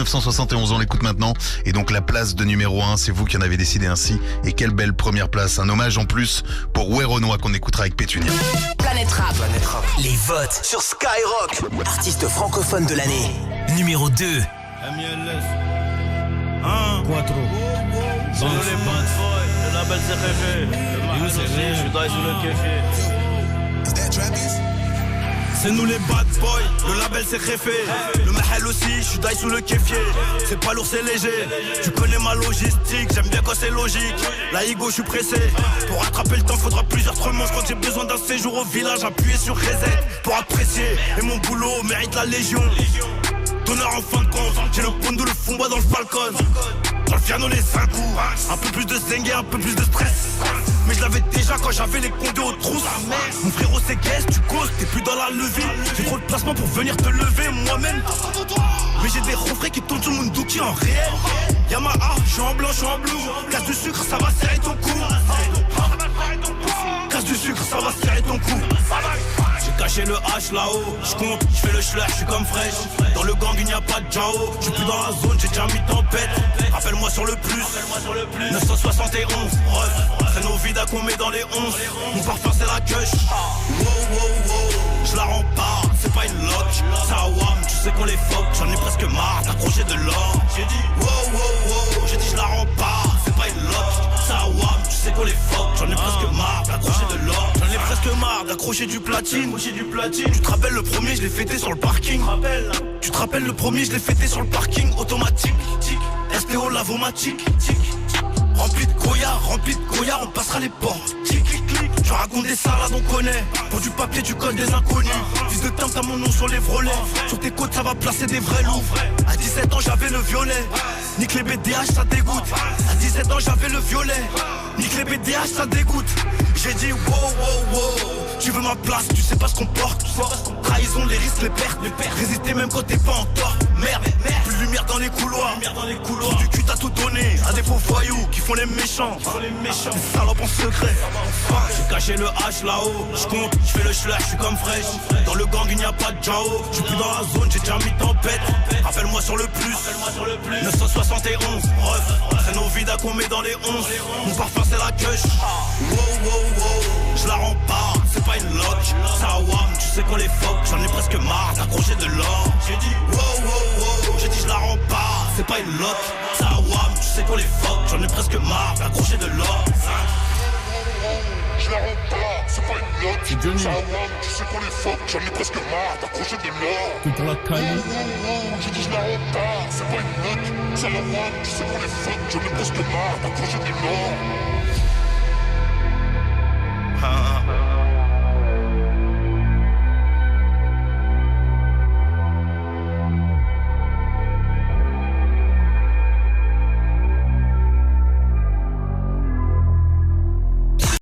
1971, on l'écoute maintenant. Et donc la place de numéro 1, c'est vous qui en avez décidé ainsi. Et quelle belle première place. Un hommage en plus pour Werenoi qu'on écoutera avec Pétunia. Planète Rap. Les votes sur Skyrock. Artiste francophone de l'année. Numéro 2. MLS. 1. Quattro. Dans les bad boys, le label c'est rêvé. Le mahal aussi, je suis dans sous le kéfé. C'est nous les bad boys, le label c'est réfé. Le mahal aussi, je suis die sous le kéfier. C'est pas lourd, c'est léger. Tu connais ma logistique, j'aime bien quand c'est logique. La Igo, je suis pressé. Pour rattraper le temps, faudra plusieurs tremanches. Quand j'ai besoin d'un séjour au village, appuyer sur reset pour apprécier. Et mon boulot mérite la légion. Donneur en fin de compte, j'ai le pondo, le fond bois dans le Falcon. Dans le piano les 5 coups. Un peu plus de zengue, un peu plus de stress. Mais je l'avais déjà quand j'avais les condés aux trousses. Mon frérot c'est qu'est-ce tu causes, t'es plus dans la levée. J'ai trop de placement pour venir te lever moi-même. Mais j'ai des refrains qui tournent sur mon dookie en réel. Yamaha, je suis en blanc, je suis en bleu. Casse du sucre, ça va serrer ton cou. Casse du sucre, ça va serrer ton cou. J'ai caché le H là-haut, je compte, je fais le schleur, je suis comme fraîche. Dans le gang il n'y a pas de Jao, je suis plus dans la zone, j'ai déjà mis tempête. Rappelle-moi sur le plus, 971, ref. C'est nos vidas qu'on met dans les 11. Mon parfum c'est la queuche. Wow wow wow, je la rends pas, c'est pas une lock. Ça wam, tu sais qu'on les fuck, j'en ai presque marre d'accrocher de l'or. J'ai dit wow wow wow, j'ai dit je la rends pas, c'est pas une lock. Ça wam, tu sais qu'on les fuck, j'en ai presque marre d'accrocher de l'or. J'en ai presque marre d'accrocher du platine. Tu te rappelles le premier, je l'ai fêté sur le parking. Tu te rappelles le premier, je l'ai fêté sur le parking automatique. STO lavomatique. Rempli de Goya, on passera les portes. Je raconte des salades, on connaît. Pour du papier, du code des inconnus. Fils de temps, t'as mon nom sur les vrolets. Sur tes côtes, ça va placer des vrais loups. À 17 ans, j'avais le violet. Nique les BDH, ça dégoûte. À 17 ans, j'avais le violet. Nique les BDH, ça dégoûte. J'ai dit wow, wow, wow. Tu veux ma place, tu sais pas ce qu'on porte. Trahison, les risques, les pertes. Résister même quand t'es pas en tort. Merde, plus de lumière dans les couloirs. Trou du cul, t'as tout donné à des faux voyous qui font les méchants. Des salopes en secret. J'ai caché le H là-haut. Je compte, je fais le schleur, je suis comme fraîche. Dans le gang, il n'y a pas de Jao. Je suis plus dans la zone, j'ai déjà mis tempête. Rappelle-moi sur le plus, 971, ref. C'est nos vidas qu'on met dans les 11. Mon parfum c'est la queuche. Wow wow wow, je la rends pas, c'est pas une lock. Ça wam, tu sais qu'on les fuck, j'en ai presque marre d'accrocher de l'or. J'ai dit wow wow wow, j'ai dit je la rends pas, c'est pas une lock. Ça wam, tu sais qu'on les fuck, j'en ai presque marre d'accrocher de l'or. Je la rends pas, c'est pas une lock. Ça wam, tu sais qu'on les fuck, j'en ai presque marre d'accrocher de l'or. Tout pour la Cali. J'ai dit je la rends pas, c'est pas une lock. Ça wam, tu sais qu'on les fuck, j'en ai presque marre d'accrocher de l'or.